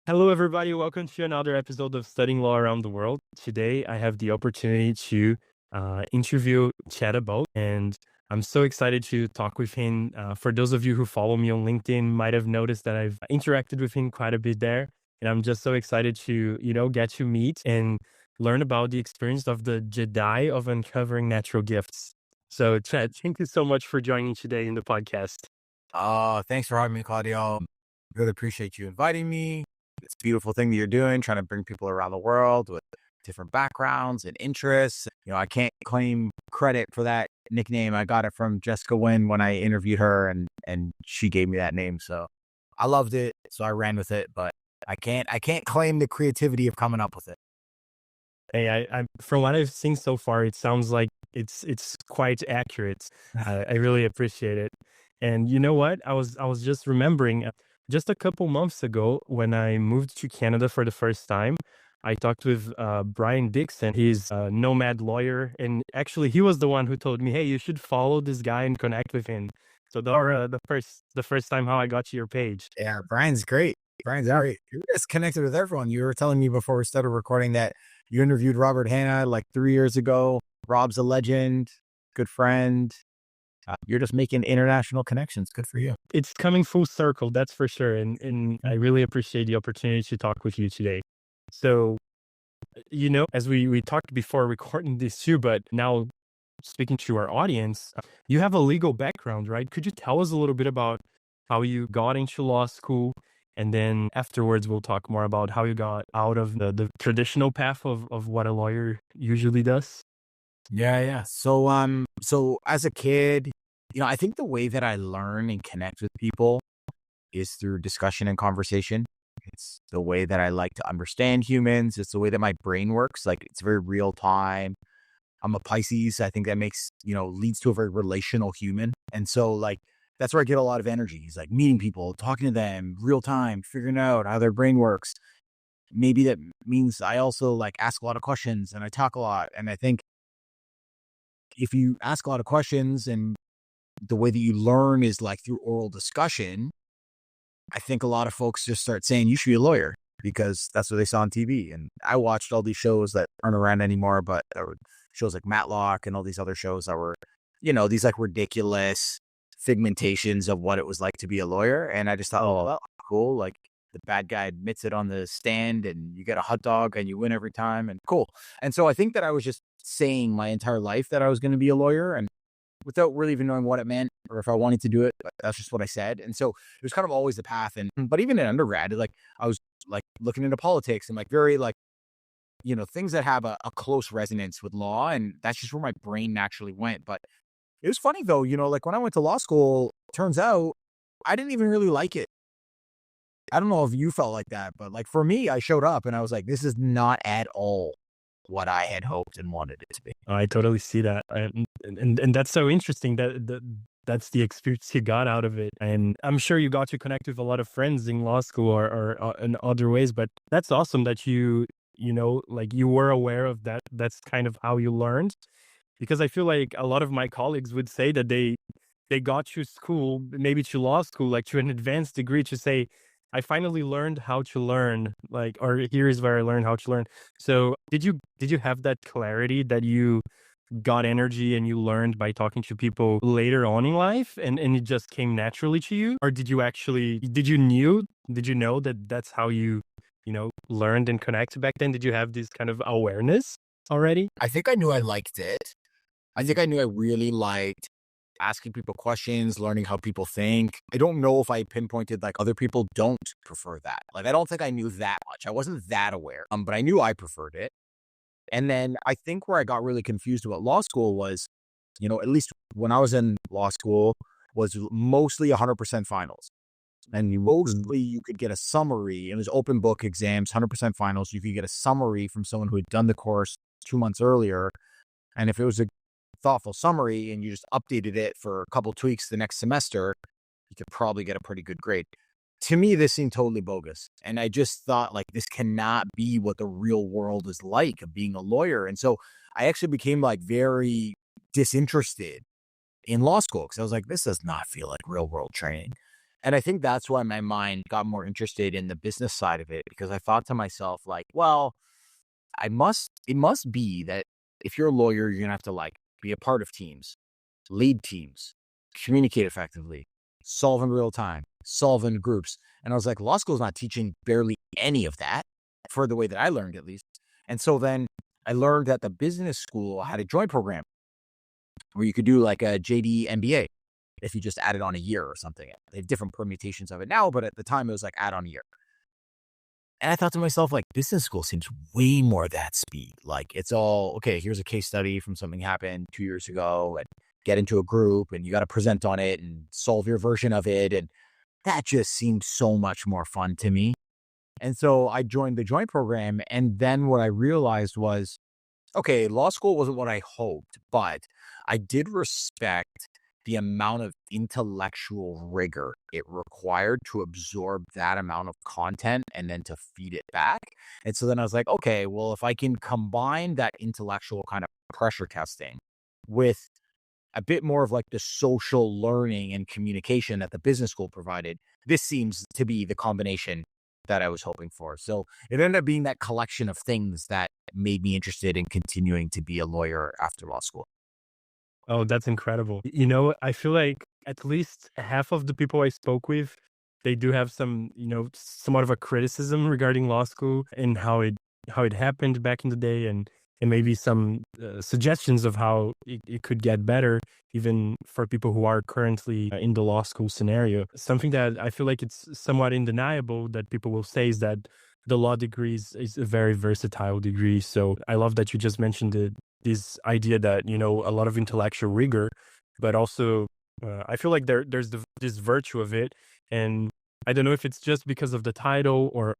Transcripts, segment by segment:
Hello, everybody. Welcome to another episode of Studying Law Around the World. Today, I have the opportunity to interview Chad Aboud, and I'm so excited to talk with him. For those of you who follow me on LinkedIn, might have noticed that I've interacted with him quite a bit there, and I'm just so excited to get to meet and learn about the experience of the Jedi of uncovering natural gifts. So, Chad, thank you so much for joining today in the podcast. Thanks for having me, Claudio. Really appreciate you inviting me. It's a beautiful thing that you're doing, trying to bring people around the world with different backgrounds and interests. I can't claim credit for that nickname. I got it from Jessica Wynn when I interviewed her, and she gave me that name. So I loved it, so I ran with it. But I can't claim the creativity of coming up with it. Hey, I from what I've seen so far, it sounds like it's quite accurate. I really appreciate it. And you know what? I was just remembering, just a couple months ago when I moved to Canada for the first time, I talked with Brian Dixon. He's a nomad lawyer, and actually, he was the one who told me, "Hey, you should follow this guy and connect with him." So that was the first time how I got to your page. Yeah, Brian's great. Brian's great. You're just connected with everyone. You were telling me before we started recording that you interviewed Robert Hanna like 3 years ago. Rob's a legend, good friend. You're just making international connections. Good for you. It's coming full circle, that's for sure. And I really appreciate the opportunity to talk with you today. So, as we talked before recording this too, but now speaking to our audience, you have a legal background, right? Could you tell us a little bit about how you got into law school? And then afterwards, we'll talk more about how you got out of the traditional path of what a lawyer usually does. Yeah. So as a kid, I think the way that I learn and connect with people is through discussion and conversation. It's the way that I like to understand humans. It's the way that my brain works. Like it's very real time. I'm a Pisces. I think that leads to a very relational human. And so like, that's where I get a lot of energy. It's like meeting people, talking to them real time, figuring out how their brain works. Maybe that means I also like ask a lot of questions and I talk a lot. And I think if you ask a lot of questions and the way that you learn is like through oral discussion, I think a lot of folks just start saying you should be a lawyer because that's what they saw on TV. And I watched all these shows that aren't around anymore, but there were shows like Matlock and all these other shows that were, these like ridiculous figmentations of what it was like to be a lawyer. And I just thought, oh, well, cool. Like the bad guy admits it on the stand and you get a hot dog and you win every time and cool. And so I think that I was just saying my entire life that I was going to be a lawyer and without really even knowing what it meant or if I wanted to do it, but that's just what I said. And so it was kind of always the path. But even in undergrad, like I was like looking into politics and like very like, things that have a close resonance with law. And that's just where my brain naturally went. But it was funny though, like when I went to law school, turns out I didn't even really like it. I don't know if you felt like that, but like for me, I showed up and I was like, this is not at all what I had hoped and wanted it to be. I totally see that, and that's so interesting that's the experience you got out of it, and I'm sure you got to connect with a lot of friends in law school or in other ways. But that's awesome that like you were aware of that. That's kind of how you learned, because I feel like a lot of my colleagues would say that they got to school, maybe to law school, like to an advanced degree, to say, I finally learned how to learn, like, or here is where I learned how to learn. So did you have that clarity that you got energy and you learned by talking to people later on in life, and it just came naturally to you? Or did you know that that's how you learned and connected back then? Did you have this kind of awareness already? I think I knew I liked it. I think I knew I really liked asking people questions, learning how people think. I don't know if I pinpointed like other people don't prefer that. Like, I don't think I knew that much. I wasn't that aware, but I knew I preferred it. And then I think where I got really confused about law school was, at least when I was in law school, was mostly 100% finals. And mostly you could get a summary. It was open book exams, 100% finals. You could get a summary from someone who had done the course 2 months earlier. And if it was a thoughtful summary and you just updated it for a couple tweaks the next semester, you could probably get a pretty good grade. To me, this seemed totally bogus. And I just thought like, this cannot be what the real world is like of being a lawyer. And so I actually became like very disinterested in law school because I was like, this does not feel like real world training. And I think that's why my mind got more interested in the business side of it, because I thought to myself, like, well, it must be that if you're a lawyer, you're gonna have to like be a part of teams, lead teams, communicate effectively, solve in real time, solve in groups. And I was like, law school is not teaching barely any of that for the way that I learned, at least. And so then I learned that the business school had a joint program where you could do like a JD MBA if you just added on a year or something. They have different permutations of it now, but at the time it was like add on a year. And I thought to myself, like, business school seems way more that speed. Like, it's all, okay, here's a case study from something happened 2 years ago, and get into a group and you got to present on it and solve your version of it. And that just seemed so much more fun to me. And so I joined the joint program. And then what I realized was, okay, law school wasn't what I hoped, but I did respect the amount of intellectual rigor it required to absorb that amount of content and then to feed it back. And so then I was like, okay, well, if I can combine that intellectual kind of pressure testing with a bit more of like the social learning and communication that the business school provided, this seems to be the combination that I was hoping for. So it ended up being that collection of things that made me interested in continuing to be a lawyer after law school. Oh, that's incredible. I feel like at least half of the people I spoke with, they do have some, somewhat of a criticism regarding law school and how it happened back in the day, and maybe some suggestions of how it could get better, even for people who are currently in the law school scenario. Something that I feel like it's somewhat undeniable that people will say is that the law degree is a very versatile degree. So I love that you just mentioned this idea that, a lot of intellectual rigor, but also I feel like there's this virtue of it. And I don't know if it's just because of the title or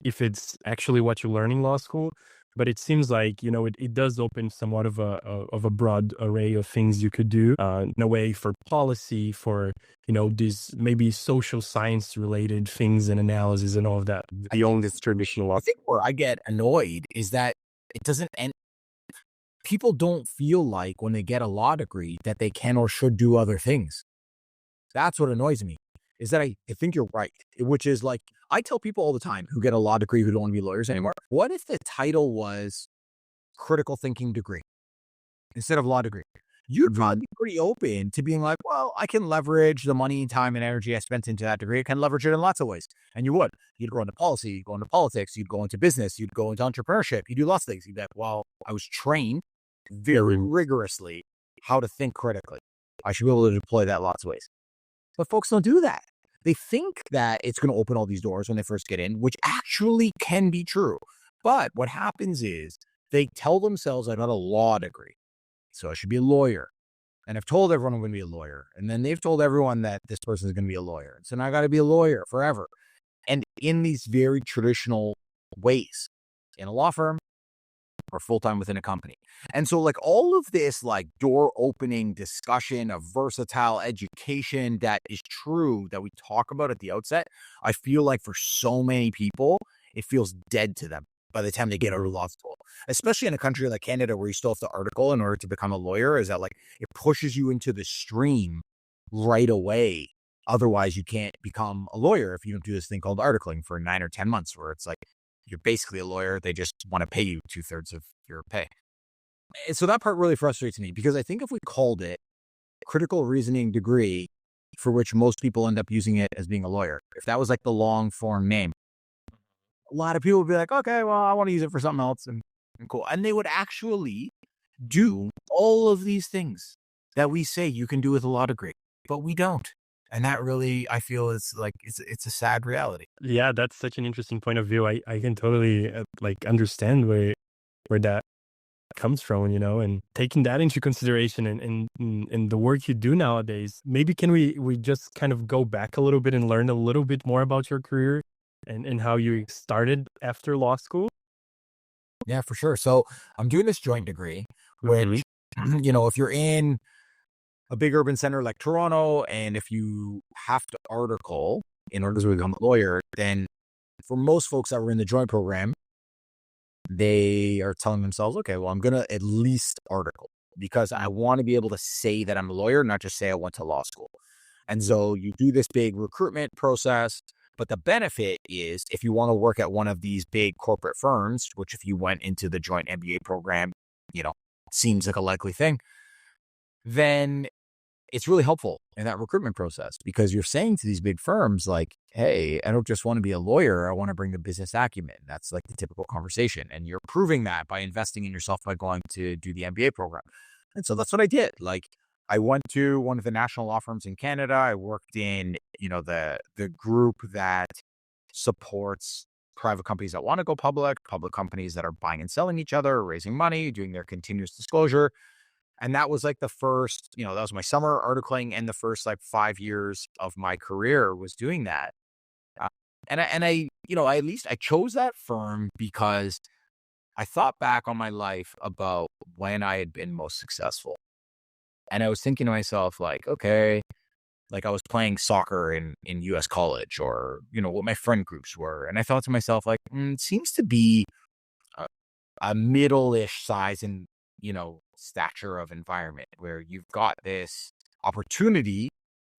if it's actually what you learn in law school, but it seems like, it does open somewhat of a broad array of things you could do in a way for policy, for, these maybe social science related things and analysis and all of that beyond this traditional law. I think where I get annoyed is that it doesn't end. People don't feel like when they get a law degree that they can or should do other things. That's what annoys me, is that I think you're right, which is like, I tell people all the time who get a law degree who don't want to be lawyers anymore, what if the title was critical thinking degree instead of law degree? You'd probably be pretty open to being like, well, I can leverage the money, time, and energy I spent into that degree. I can leverage it in lots of ways. And you would. You'd go into policy, you'd go into politics, you'd go into business, you'd go into entrepreneurship, you do lots of things. You'd be like, well, I was trained very rigorously how to think critically. I should be able to deploy that lots of ways. But folks don't do that. They think that it's going to open all these doors when they first get in, which actually can be true. But what happens is they tell themselves, I got a law degree, so I should be a lawyer. And I've told everyone I'm going to be a lawyer. And then they've told everyone that this person is going to be a lawyer. And so now I got to be a lawyer forever. And in these very traditional ways, in a law firm, or full-time within a company. And so like all of this like door opening discussion of versatile education that is true that we talk about at the outset, I feel like for so many people, it feels dead to them by the time they get out of law school, especially in a country like Canada where you still have to article in order to become a lawyer. Is that like it pushes you into the stream right away. Otherwise, you can't become a lawyer if you don't do this thing called articling for 9 or 10 months where it's like, you're basically a lawyer. They just want to pay you 2/3 of your pay. And so that part really frustrates me because I think if we called it critical reasoning degree, for which most people end up using it as being a lawyer, if that was like the long form name, a lot of people would be like, okay, well, I want to use it for something else and cool. And they would actually do all of these things that we say you can do with a law degree, but we don't. And that really, I feel, is like it's a sad reality. Yeah, that's such an interesting point of view. I can totally like understand where that comes from, and taking that into consideration and the work you do nowadays. Maybe can we just kind of go back a little bit and learn a little bit more about your career and how you started after law school? Yeah, for sure. So I'm doing this joint degree, which, if you're in a big urban center like Toronto, and if you have to article in order to become a lawyer, then for most folks that were in the joint program, they are telling themselves, okay, well, I'm going to at least article because I want to be able to say that I'm a lawyer, not just say I went to law school. And so you do this big recruitment process. But the benefit is if you want to work at one of these big corporate firms, which if you went into the joint MBA program, you know, seems like a likely thing, then it's really helpful in that recruitment process because you're saying to these big firms, like, hey, I don't just want to be a lawyer. I want to bring the business acumen. That's like the typical conversation. And you're proving that by investing in yourself by going to do the MBA program. And so that's what I did. Like, I went to one of the national law firms in Canada. I worked in, the group that supports private companies that want to go public companies that are buying and selling each other, raising money, doing their continuous disclosure. And that was like the first, that was my summer articling, and the first like 5 years of my career was doing that. Uh, at least I chose that firm because I thought back on my life about when I had been most successful. And I was thinking to myself, like, okay, like I was playing soccer in US college, or, what my friend groups were. And I thought to myself, like, it seems to be a middle-ish size and, stature of environment where you've got this opportunity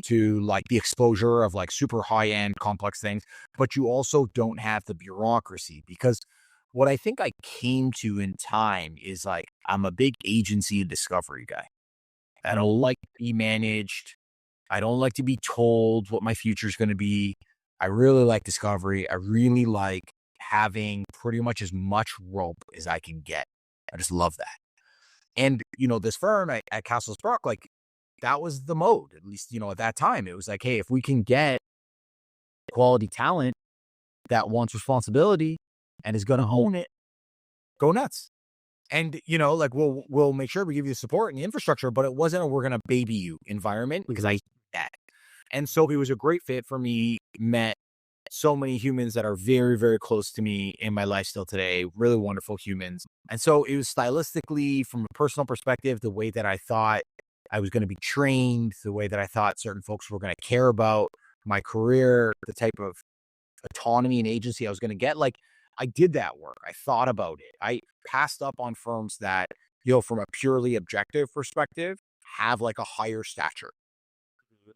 to like the exposure of like super high-end complex things, but you also don't have the bureaucracy. Because what I think I came to in time is like, I'm a big agency and discovery guy. I don't like to be managed. I don't like to be told what my future is going to be. I really like discovery. I really like having pretty much as much rope as I can get. I just love that. And, this firm at Castles Brook, like that was the mode, at least, at that time. It was like, hey, if we can get quality talent that wants responsibility and is going to own it, go nuts. And, like we'll make sure we give you the support and the infrastructure, but it wasn't a we're going to baby you environment, because I hate that. And so it was a great fit for me. Met so many humans that are very, very close to me in my life still today, really wonderful humans. And so it was stylistically, from a personal perspective, the way that I thought I was going to be trained, the way that I thought certain folks were going to care about my career, the type of autonomy and agency I was going to get. Like, I did that work. I thought about it. I passed up on firms that, from a purely objective perspective, have like a higher stature.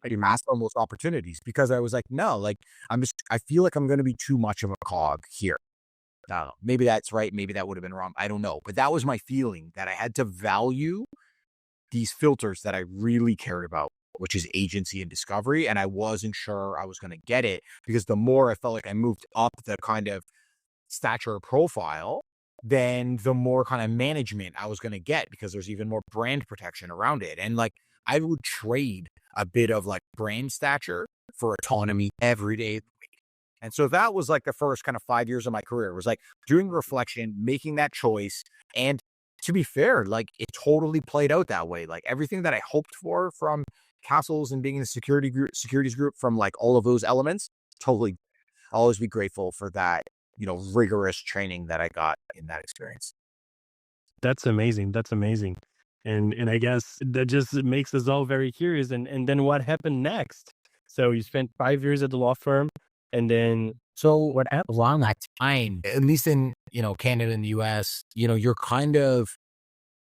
I passed on those opportunities because I was like, no, like I feel like I'm going to be too much of a cog here. I don't know. Maybe that's right. Maybe that would have been wrong. I don't know. But that was my feeling, that I had to value these filters that I really cared about, which is agency and discovery. And I wasn't sure I was going to get it, because the more I felt like I moved up the kind of stature profile, then the more kind of management I was going to get, because there's even more brand protection around it. And like, I would trade a bit of like brand stature for autonomy every day of the week. And so that was like the first kind of 5 years of my career. It was like doing reflection, making that choice. And to be fair, like it totally played out that way. Like everything that I hoped for from Castles and being in the securities group, from like all of those elements, totally. I'll always be grateful for that, rigorous training that I got in that experience. That's amazing. That's amazing. And I guess that just makes us all very curious. And then what happened next? So you spent 5 years at the law firm, and then So what happened? along that time, at least in, Canada and the US, you're kind of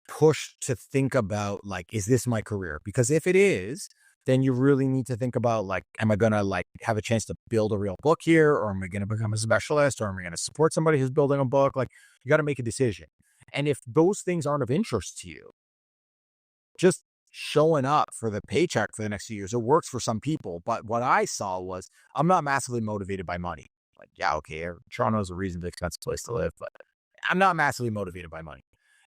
pushed to think about like, is this my career? Because if it is, then you really need to think about like, am I going to like have a chance to build a real book here? Or am I going to become a specialist? Or am I going to support somebody who's building a book? Like, you got to make a decision. And if those things aren't of interest to you, just showing up for the paycheck for the next few years, it works for some people. But what I saw was, I'm not massively motivated by money. Like, yeah, okay, Toronto is a reasonably expensive place to live, but I'm not massively motivated by money.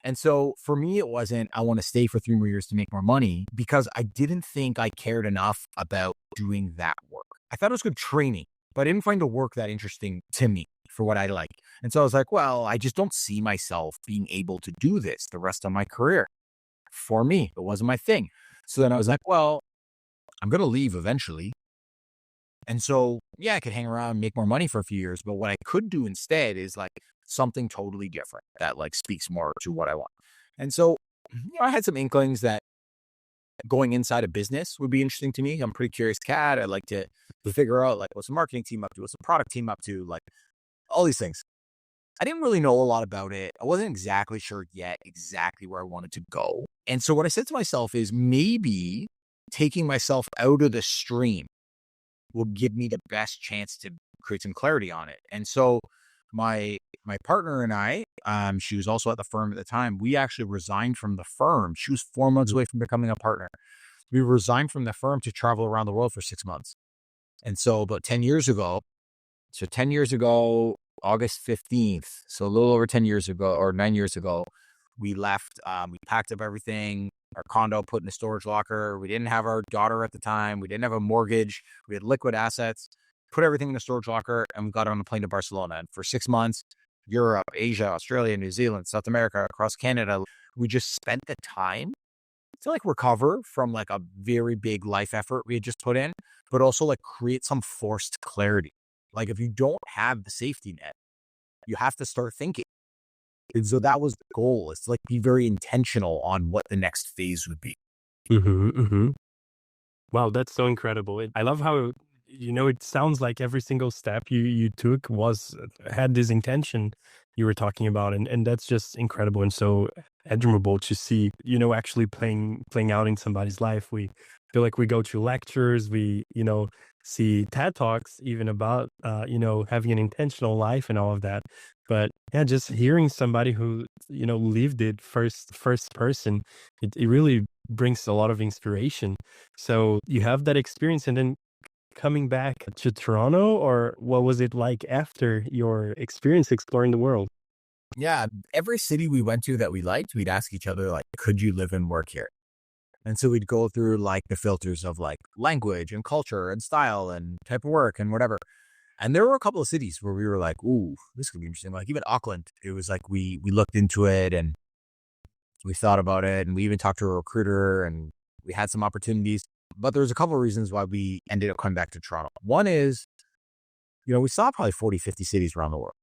And so for me, it wasn't, I want to stay for 3 more years to make more money, because I didn't think I cared enough about doing that work. I thought it was good training, but I didn't find the work that interesting to me for what I like. And so I was like, well, I just don't see myself being able to do this the rest of my career. For me, it wasn't my thing. So then I was like, well, I'm going to leave eventually. And so, yeah, I could hang around and make more money for a few years. But what I could do instead is like something totally different that like speaks more to what I want. And so, I had some inklings that going inside a business would be interesting to me. I'm a pretty curious cat. I like to figure out like, what's the marketing team up to? What's the product team up to? Like all these things. I didn't really know a lot about it. I wasn't exactly sure yet exactly where I wanted to go. And so what I said to myself is, maybe taking myself out of the stream will give me the best chance to create some clarity on it. And so my partner and I, she was also at the firm at the time. We actually resigned from the firm. She was 4 months away from becoming a partner. We resigned from the firm to travel around the world for 6 months. And so about 10 years ago, August 15th, so a little over 10 years ago or 9 years ago, we left. We packed up everything, our condo put in a storage locker. We didn't have our daughter at the time. We didn't have a mortgage. We had liquid assets, put everything in a storage locker, and we got on a plane to Barcelona. And for 6 months, Europe, Asia, Australia, New Zealand, South America, across Canada, we just spent the time to like recover from like a very big life effort we had just put in, but also like create some forced clarity. Like if you don't have the safety net, you have to start thinking. And so that was the goal. It's like be very intentional on what the next phase would be. Wow, that's so incredible. I love how, it sounds like every single step you took had this intention you were talking about. And that's just incredible and so admirable to see, actually playing out in somebody's life. We feel like we go to lectures, we, see TED Talks even about, having an intentional life and all of that. But yeah, just hearing somebody who, lived it first person, it really brings a lot of inspiration. So you have that experience and then coming back to Toronto, or what was it like after your experience exploring the world? Yeah. Every city we went to that we liked, we'd ask each other, like, could you live and work here? And so we'd go through like the filters of like language and culture and style and type of work and whatever. And there were a couple of cities where we were like, ooh, this could be interesting. Like even Auckland, it was like we looked into it and we thought about it and we even talked to a recruiter and we had some opportunities. But there's a couple of reasons why we ended up coming back to Toronto. One is, we saw probably 40, 50 cities around the world.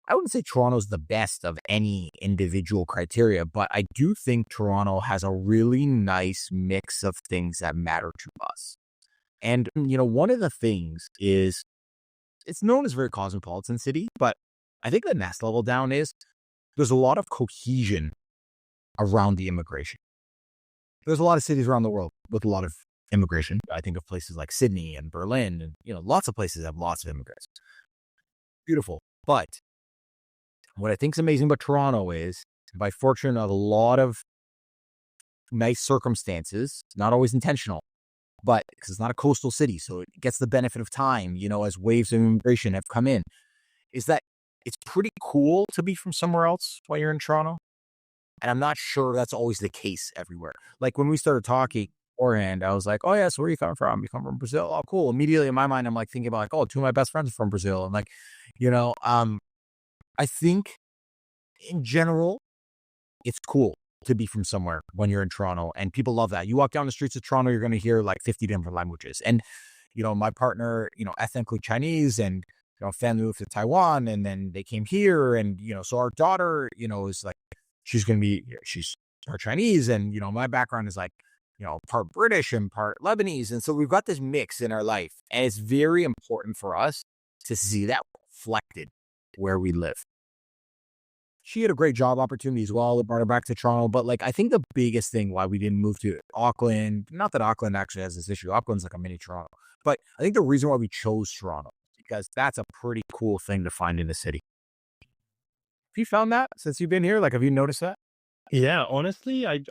I wouldn't say Toronto's the best of any individual criteria, but I do think Toronto has a really nice mix of things that matter to us. And, one of the things is it's known as a very cosmopolitan city, but I think the next level down is there's a lot of cohesion around the immigration. There's a lot of cities around the world with a lot of immigration. I think of places like Sydney and Berlin and, lots of places have lots of immigrants. Beautiful. But what I think is amazing about Toronto is, by fortune of a lot of nice circumstances, not always intentional, but because it's not a coastal city, so it gets the benefit of time, as waves of immigration have come in, is that it's pretty cool to be from somewhere else while you're in Toronto. And I'm not sure that's always the case everywhere. Like when we started talking beforehand, I was like, oh, yeah, so where are you coming from? You come from Brazil? Oh, cool. Immediately in my mind, I'm like thinking about like, oh, two of my best friends are from Brazil. And like, I think in general, it's cool to be from somewhere when you're in Toronto and people love that. You walk down the streets of Toronto, you're going to hear like 50 different languages. And, my partner, ethnically Chinese and, family moved to Taiwan and then they came here. And, so our daughter, is like, she's part Chinese. And, my background is like, part British and part Lebanese. And so we've got this mix in our life. And it's very important for us to see that reflected where we live. She had a great job opportunity as well. It brought her back to Toronto. But like, I think the biggest thing why we didn't move to Auckland, not that Auckland actually has this issue. Auckland's like a mini Toronto. But I think the reason why we chose Toronto, because that's a pretty cool thing to find in the city. Have you found that since you've been here? Like, have you noticed that? Yeah, honestly, I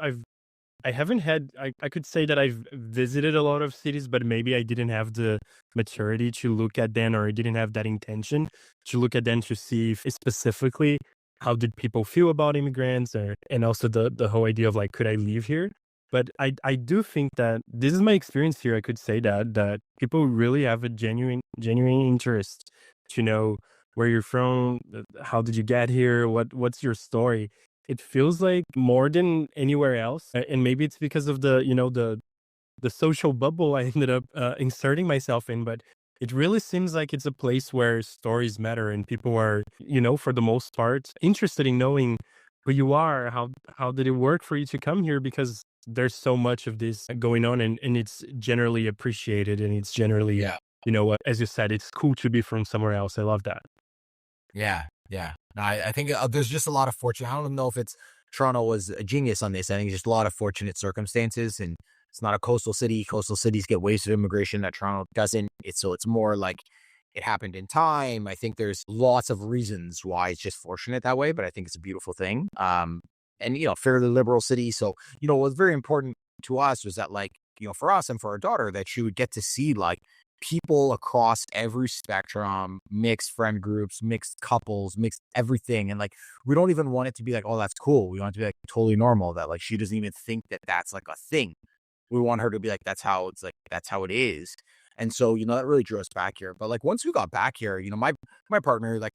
haven't had, I could say that I've visited a lot of cities, but maybe I didn't have the maturity to look at them, or I didn't have that intention to look at them to see if specifically how did people feel about immigrants, and also the whole idea of like, could I live here? But I do think that this is my experience here. I could say that people really have a genuine interest to know where you're from, how did you get here, what's your story. It feels like more than anywhere else, and maybe it's because of the social bubble I ended up inserting myself in, but it really seems like it's a place where stories matter and people are, for the most part, interested in knowing who you are, how did it work for you to come here, because there's so much of this going on, and it's generally appreciated, and it's generally, Yeah. as you said, it's cool to be from somewhere else. I love that. Yeah. Yeah. No, I think there's just a lot of fortune. I don't know if it's Toronto was a genius on this. I think it's just a lot of fortunate circumstances and It's not a coastal city. Coastal cities get waves of immigration that Toronto doesn't. It's more like it happened in time. I think there's lots of reasons why it's just fortunate that way, but I think it's a beautiful thing. And fairly liberal city. So, what's very important to us was that, like, for us and for our daughter, that she would get to see like people across every spectrum, mixed friend groups, mixed couples, mixed everything. And like, we don't even want it to be like, oh, that's cool. We want it to be like totally normal, that like she doesn't even think that that's like a thing. We want her to be like, that's how it is. And so, that really drew us back here. But like, once we got back here, my partner, like,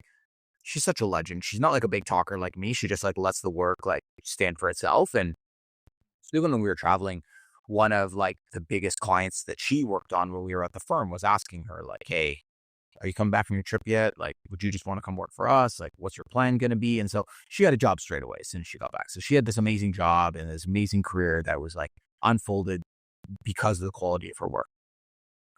she's such a legend. She's not like a big talker like me. She just like lets the work like stand for itself. And so even when we were traveling, one of like the biggest clients that she worked on when we were at the firm was asking her like, hey, are you coming back from your trip yet? Like, would you just want to come work for us? Like, what's your plan going to be? And so she had a job straight away as soon as she got back. So she had this amazing job and this amazing career that was like unfolded because of the quality of her work.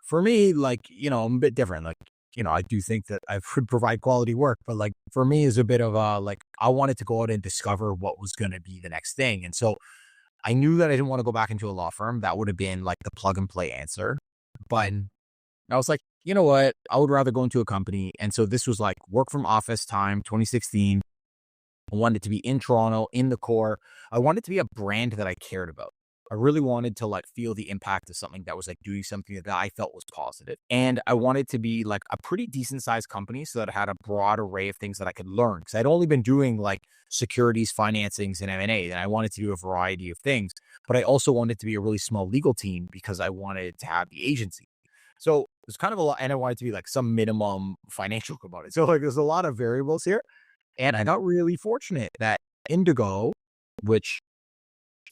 For me, like, I'm a bit different. Like, I do think that I would provide quality work, but like for me is a bit of a, like, I wanted to go out and discover what was going to be the next thing. And so I knew that I didn't want to go back into a law firm. That would have been like the plug and play answer. But I was like, you know what? I would rather go into a company. And so this was like work from office time, 2016. I wanted to be in Toronto, in the core. I wanted to be a brand that I cared about. I really wanted to like feel the impact of something that was like doing something that I felt was positive. And I wanted to be like a pretty decent sized company so that I had a broad array of things that I could learn. Because I'd only been doing like securities, financings, and M&A, and I wanted to do a variety of things. But I also wanted to be a really small legal team because I wanted to have the agency. So it was kind of a lot, and I wanted to be like some minimum financial component. So like there's a lot of variables here. And I got really fortunate that Indigo, which,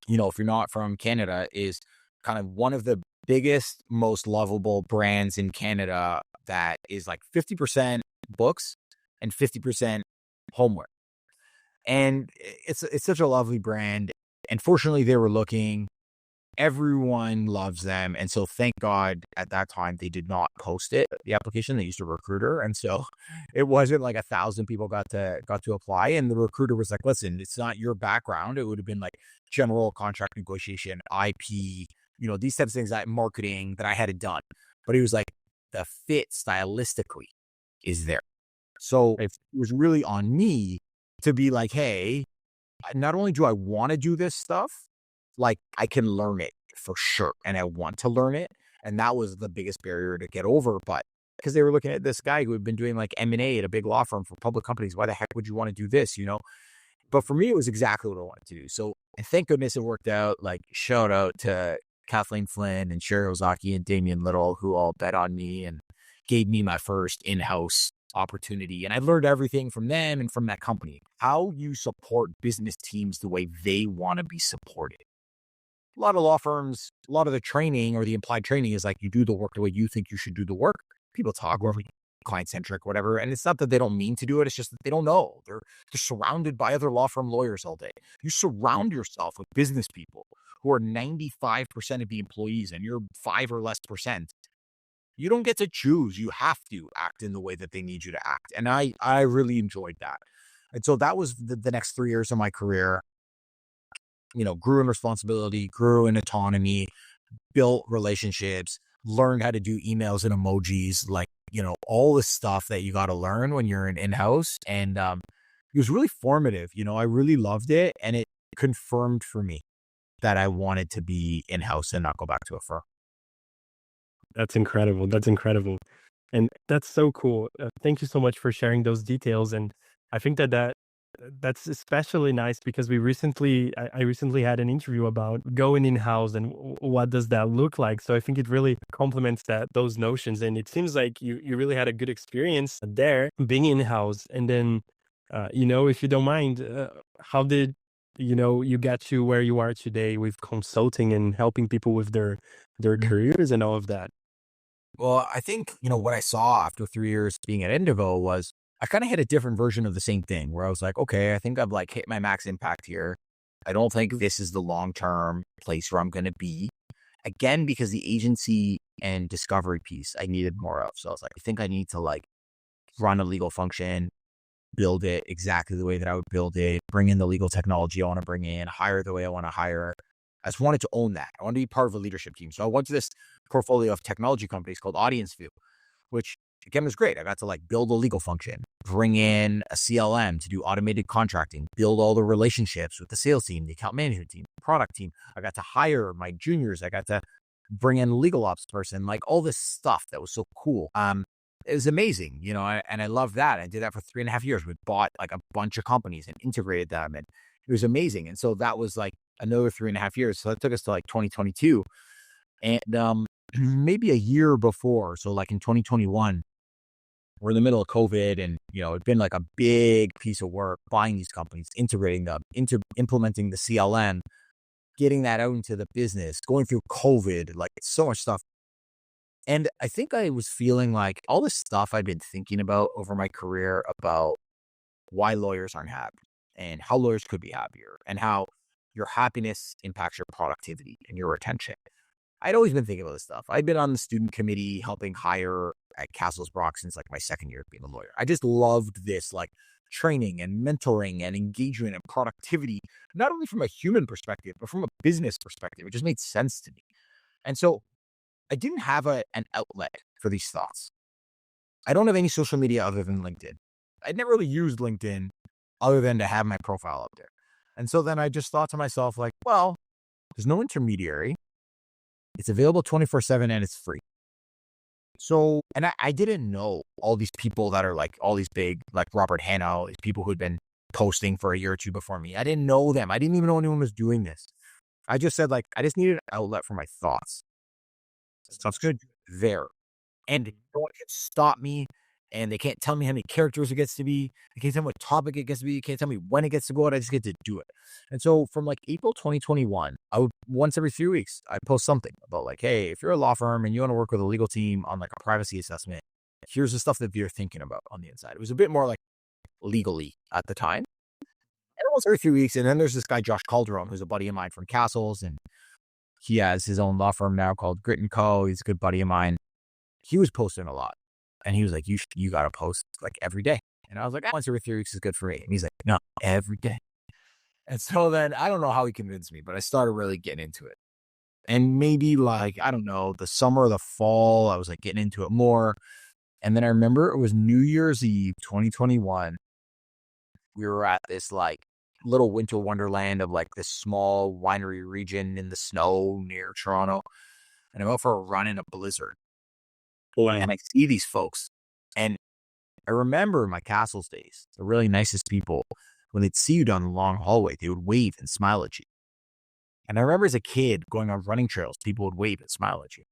if you're not from Canada, is kind of one of the biggest, most lovable brands in Canada that is like 50% books and 50% homeware. And it's such a lovely brand. And fortunately, they were looking. Everyone loves them. And so thank God at that time they did not post it, the application. They used a recruiter. And so it wasn't like 1,000 people got to apply. And the recruiter was like, listen, it's not your background. It would have been like general contract negotiation, IP, these types of things, that marketing that I hadn't done. But he was like, the fit stylistically is there. So it was really on me to be like, hey, not only do I want to do this stuff, like I can learn it for sure. And I want to learn it. And that was the biggest barrier to get over. But because they were looking at this guy who had been doing like M&A at a big law firm for public companies, why the heck would you want to do this, But for me, it was exactly what I wanted to do. So and thank goodness it worked out. Like, shout out to Kathleen Flynn and Sherry Ozaki and Damian Little, who all bet on me and gave me my first in-house opportunity. And I learned everything from them and from that company. How you support business teams the way they want to be supported. A lot of law firms, a lot of the training or the implied training is like, you do the work the way you think you should do the work. People talk over client-centric, whatever. And it's not that they don't mean to do it. It's just that they don't know. They're surrounded by other law firm lawyers all day. You surround yourself with business people who are 95% of the employees and you're 5 or less percent. You don't get to choose. You have to act in the way that they need you to act. And I really enjoyed that. And so that was the next 3 years of my career. Grew in responsibility, grew in autonomy, built relationships, learned how to do emails and emojis, like, all the stuff that you got to learn when you're in-house. And it was really formative. I really loved it. And it confirmed for me that I wanted to be in-house and not go back to a firm. That's incredible. That's incredible. And that's so cool. Thank you so much for sharing those details. And I think that's especially nice because I recently had an interview about going in-house and what does that look like. So I think it really complements those notions. And it seems like you really had a good experience there being in-house. And then, if you don't mind, how did, you get to where you are today with consulting and helping people with their careers and all of that? Well, I think, what I saw after 3 years being at Indigo was I kind of hit a different version of the same thing where I was like, okay, I think I've like hit my max impact here. I don't think this is the long-term place where I'm going to be. Again, because the agency and discovery piece I needed more of. So I was like, I think I need to like run a legal function, build it exactly the way that I would build it, bring in the legal technology I want to bring in, hire the way I want to hire. I just wanted to own that. I wanted to be part of a leadership team. So I went to this portfolio of technology companies called Audience View, which again was great. I got to like build a legal function, bring in a CLM to do automated contracting, build all the relationships with the sales team, the account management team, the product team. I got to hire my juniors. I got to bring in a legal ops person, like all this stuff that was so cool. It was amazing, and I loved that. I did that for 3.5 years. We bought like a bunch of companies and integrated them, and it was amazing. And so that was like another 3.5 years. So that took us to like 2022. And maybe a year before, so like in 2021, we're in the middle of COVID, and it'd been like a big piece of work buying these companies, integrating them, into implementing the CLM, getting that out into the business, going through COVID, like so much stuff. And I think I was feeling like all this stuff I'd been thinking about over my career about why lawyers aren't happy and how lawyers could be happier and how your happiness impacts your productivity and your retention. I'd always been thinking about this stuff. I'd been on the student committee helping hire at Castles Brock since like my second year of being a lawyer. I just loved this like training and mentoring and engagement and productivity, not only from a human perspective, but from a business perspective. It just made sense to me. And so I didn't have an outlet for these thoughts. I don't have any social media other than LinkedIn. I'd never really used LinkedIn other than to have my profile up there. And so then I just thought to myself, like, well, there's no intermediary. It's available 24/7 and it's free. So, and I didn't know all these people that are like all these big, like Robert Hanna, these people who'd been posting for a year or two before me. I didn't know them. I didn't even know anyone was doing this. I just said, like, I just needed an outlet for my thoughts. Sounds good. There. And no one can stop me. And they can't tell me how many characters it gets to be. They can't tell me what topic it gets to be. You can't tell me when it gets to go out. I just get to do it. And so from like April 2021, I would once every 3 weeks, I'd post something about like, hey, if you're a law firm and you want to work with a legal team on like a privacy assessment, here's the stuff that you're thinking about on the inside. It was a bit more like legally at the time. And once every 3 weeks. And then there's this guy, Josh Calderon, who's a buddy of mine from Castles. And he has his own law firm now called Grit & Co. He's a good buddy of mine. He was posting a lot. And he was like, you got to post like every day. And I was like, once every 3 weeks is good for me. And he's like, no, every day. And so then I don't know how he convinced me, but I started really getting into it. And maybe like, I don't know, the summer or the fall, I was like getting into it more. And then I remember it was New Year's Eve, 2021. We were at this like little winter wonderland of like this small winery region in the snow near Toronto. And I'm out for a run in a blizzard. And I see these folks, and I remember my Castles days, the really nicest people, when they'd see you down the long hallway, they would wave and smile at you. And I remember as a kid going on running trails, people would wave and smile at you.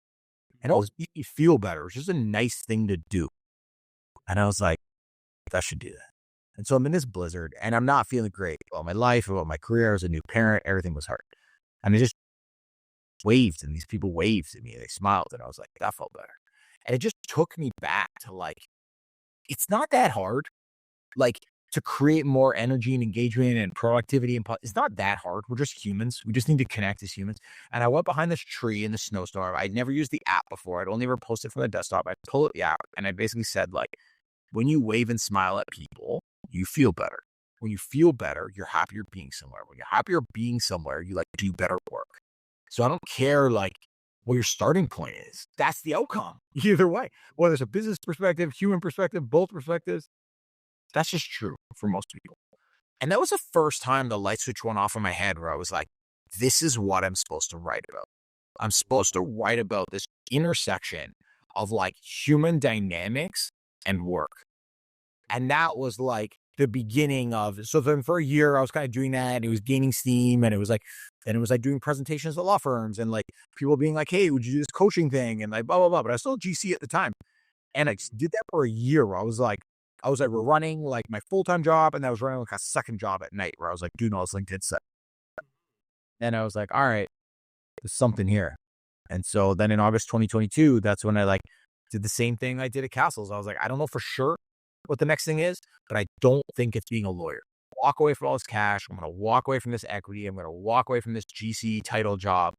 And it always made me feel better. It was just a nice thing to do. And I was like, I should do that. And so I'm in this blizzard, and I'm not feeling great about my life, about my career. I was a new parent. Everything was hard. And I just waved, and these people waved at me. They smiled, and I was like, that felt better. And it just took me back to like, it's not that hard. Like to create more energy and engagement and productivity. It's not that hard. We're just humans. We just need to connect as humans. And I went behind this tree in the snowstorm. I'd never used the app before. I'd only ever posted from the desktop. I'd pull up the app and I basically said like, when you wave and smile at people, you feel better. When you feel better, you're happier being somewhere. When you're happier being somewhere, you like do better work. So I don't care like what your starting point is. That's the outcome. Either way, whether it's a business perspective, human perspective, both perspectives, that's just true for most people. And that was the first time the light switch went off in my head where I was like, this is what I'm supposed to write about. I'm supposed to write about this intersection of like human dynamics and work. And that was like the beginning of, so then for a year I was kind of doing that and it was gaining steam and it was like doing presentations at law firms and like people being like, hey, would you do this coaching thing? And like, blah, blah, blah. But I was still GC at the time. And I did that for a year where I was like running like my full-time job and I was running like a second job at night where I was like doing all this LinkedIn stuff. And I was like, all right, there's something here. And so then in August 2022, that's when I like did the same thing I did at Castles. I was like, I don't know for sure what the next thing is, but I don't think it's being a lawyer. Walk away from all this cash. I'm going to walk away from this equity. I'm going to walk away from this GC title job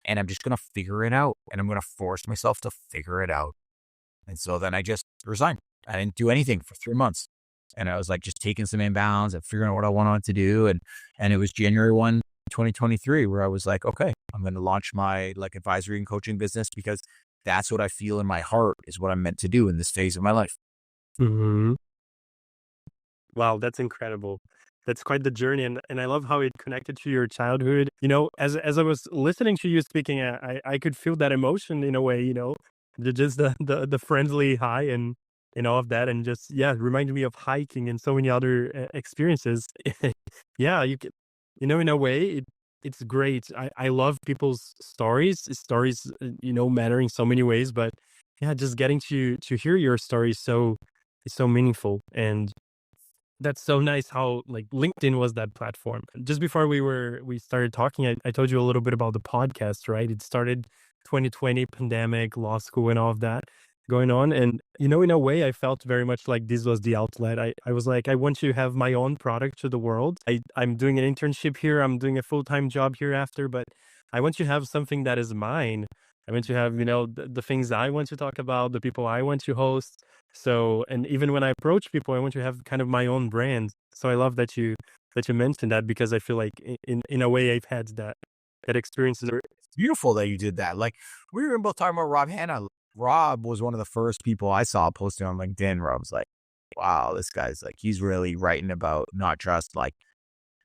and I'm just going to figure it out. And I'm going to force myself to figure it out. And so then I just resigned. I didn't do anything for 3 months. And I was like just taking some inbounds and figuring out what I wanted to do. And it was January 1, 2023 where I was like, okay, I'm going to launch my like advisory and coaching business because that's what I feel in my heart is what I'm meant to do in this phase of my life. Hmm. Wow, that's incredible. That's quite the journey, and I love how it connected to your childhood. As I was listening to you speaking, I could feel that emotion in a way. Just the friendly high and all of that, and just yeah, it reminded me of hiking and so many other experiences. Yeah, in a way, it's great. I love people's stories, matter in so many ways, but yeah, just getting to hear your story is so meaningful. And that's so nice how like LinkedIn was that platform. Just before we started talking, I told you a little bit about the podcast, right? It started 2020, pandemic, law school, and all of that going on. And in a way, I felt very much like this was the outlet. I was like, I want to have my own product to the world. I'm doing an internship here. I'm doing a full-time job here after, but I want to have something that is mine. I want to have, the things I want to talk about, the people I want to host. So, and even when I approach people, I want to have kind of my own brand. So I love that you mentioned that because I feel like in a way I've had that experience. It's beautiful that you did that. Like we were both talking about Rob Hanna. Rob was one of the first people I saw posting on LinkedIn where I was like, wow, this guy's like, he's really writing about not just like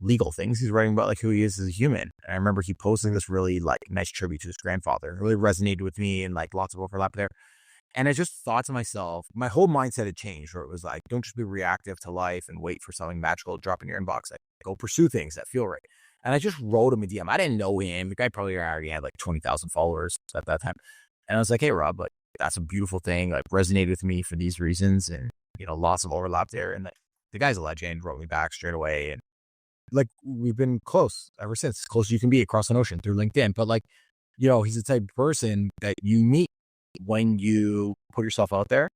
legal things. He's writing about like who he is as a human. And I remember he posting this really like nice tribute to his grandfather. It really resonated with me and like lots of overlap there. And I just thought to myself, my whole mindset had changed where it was like, don't just be reactive to life and wait for something magical to drop in your inbox. Like, go pursue things that feel right. And I just wrote him a DM. I didn't know him. The guy probably already had like 20,000 followers at that time. And I was like, hey, Rob, like, that's a beautiful thing. Like, resonated with me for these reasons. And, lots of overlap there. And like, the guy's a legend, wrote me back straight away. And like, we've been close ever since, close as you can be across an ocean through LinkedIn. But like, he's the type of person that you meet when you put yourself out there.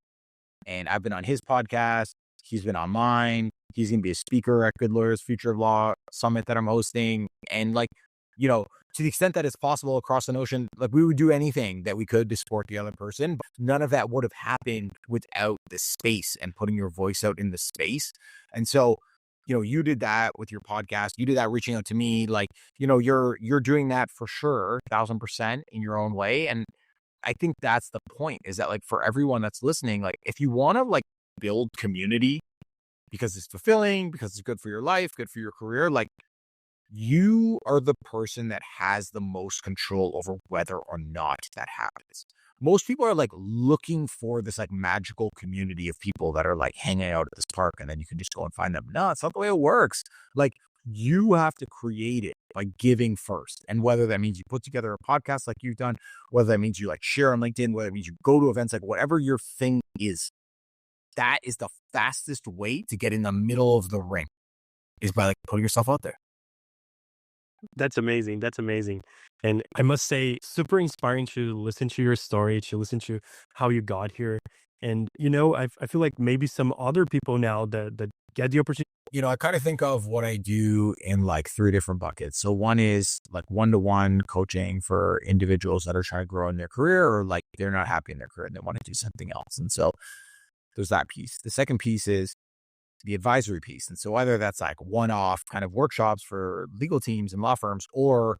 And I've been on his podcast. He's been on mine. He's going to be a speaker at Good Lawyers Future of Law Summit that I'm hosting. And like, to the extent that it's possible across an ocean, like we would do anything that we could to support the other person. But none of that would have happened without the space and putting your voice out in the space. And so, you did that with your podcast. You did that reaching out to me. Like, you're doing that for sure, 1,000% in your own way. And I think that's the point is that like for everyone that's listening, like if you want to like build community because it's fulfilling, because it's good for your life, good for your career, like you are the person that has the most control over whether or not that happens. Most people are like looking for this like magical community of people that are like hanging out at this park and then you can just go and find them. No, it's not the way it works. Like you have to create it by giving first. And whether that means you put together a podcast like you've done, whether that means you like share on LinkedIn, whether it means you go to events, like whatever your thing is, that is the fastest way to get in the middle of the ring is by like putting yourself out there. That's amazing. That's amazing. And I must say, super inspiring to listen to your story, to listen to how you got here. And, I feel like maybe some other people now that get the opportunity. I kind of think of what I do in like 3 different buckets. So one is like one-to-one coaching for individuals that are trying to grow in their career or like they're not happy in their career and they want to do something else. And so there's that piece. The second piece is the advisory piece. And so either that's like one-off kind of workshops for legal teams and law firms, or,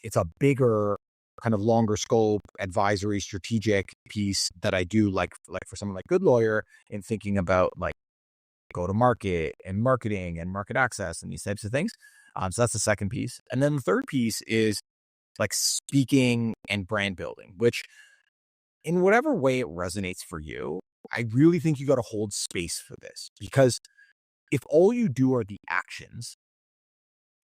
it's a bigger kind of longer scope advisory strategic piece that I do like for someone like Good Lawyer in thinking about like go to market and marketing and market access and these types of things. So that's the second piece. And then the third piece is like speaking and brand building, which in whatever way it resonates for you, I really think you got to hold space for this because if all you do are the actions,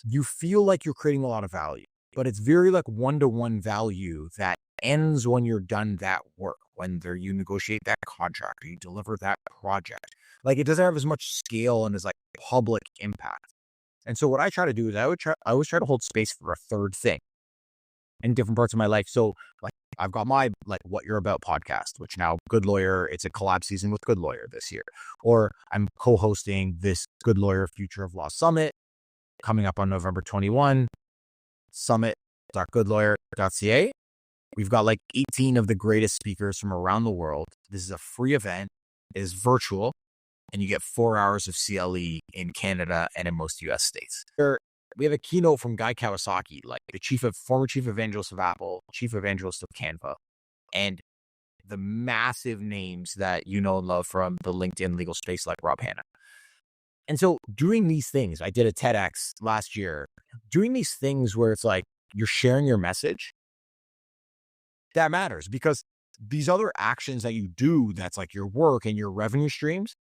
you feel like you're creating a lot of value, but it's very like one-to-one value that ends when you're done that work, whether you negotiate that contract or you deliver that project. Like it doesn't have as much scale and as like public impact. And so what I try to do is I always try to hold space for a third thing in different parts of my life. So like I've got my like What You're About podcast, which now Good Lawyer, it's a collab season with Good Lawyer this year. Or I'm co-hosting this Good Lawyer Future of Law Summit coming up on November 21, summit.goodlawyer.ca. We've got like 18 of the greatest speakers from around the world. This is a free event. It is virtual. And you get 4 hours of CLE in Canada and in most US states. we have a keynote from Guy Kawasaki, like the former chief evangelist of Apple, chief evangelist of Canva, and the massive names that you know and love from the LinkedIn legal space, like Rob Hanna. And so doing these things, I did a TEDx last year, doing these things where it's like you're sharing your message, that matters, because these other actions that you do, that's like your work and your revenue streams,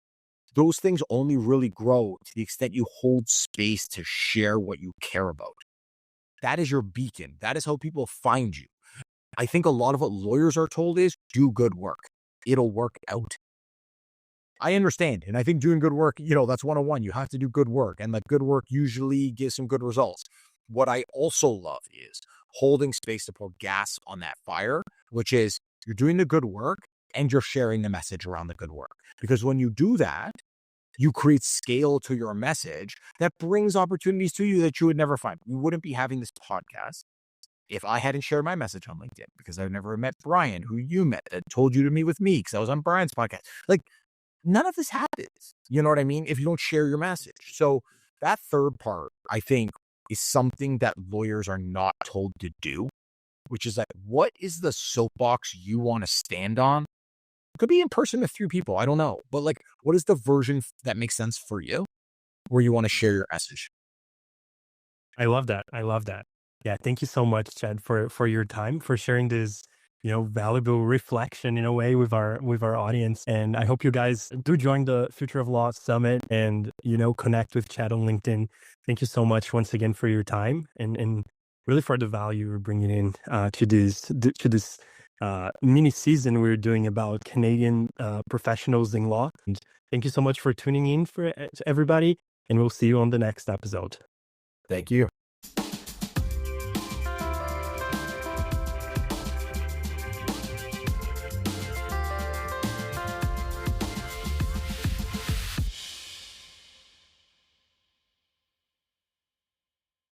those things only really grow to the extent you hold space to share what you care about. That is your beacon. That is how people find you. I think a lot of what lawyers are told is do good work. It'll work out. I understand. And I think doing good work, that's 101. You have to do good work. And that good work usually gives some good results. What I also love is holding space to pour gas on that fire, which is you're doing the good work and you're sharing the message around the good work. Because when you do that, you create scale to your message that brings opportunities to you that you would never find. We wouldn't be having this podcast if I hadn't shared my message on LinkedIn, because I've never met Brian, who you met, that told you to meet with me because I was on Brian's podcast. Like, none of this happens. You know what I mean? If you don't share your message. So that third part, I think, is something that lawyers are not told to do, which is like, what is the soapbox you want to stand on? It could be in person with 3 people. I don't know. But like, what is the version that makes sense for you where you want to share your message? I love that. I love that. Yeah. Thank you so much, Chad, for your time, for sharing this, valuable reflection in a way with our audience. And I hope you guys do join the Future of Law Summit and, connect with Chad on LinkedIn. Thank you so much once again for your time and really for the value you're bringing in to this mini season we're doing about Canadian professionals in law. And thank you so much for tuning in for everybody. And we'll see you on the next episode. Thank you.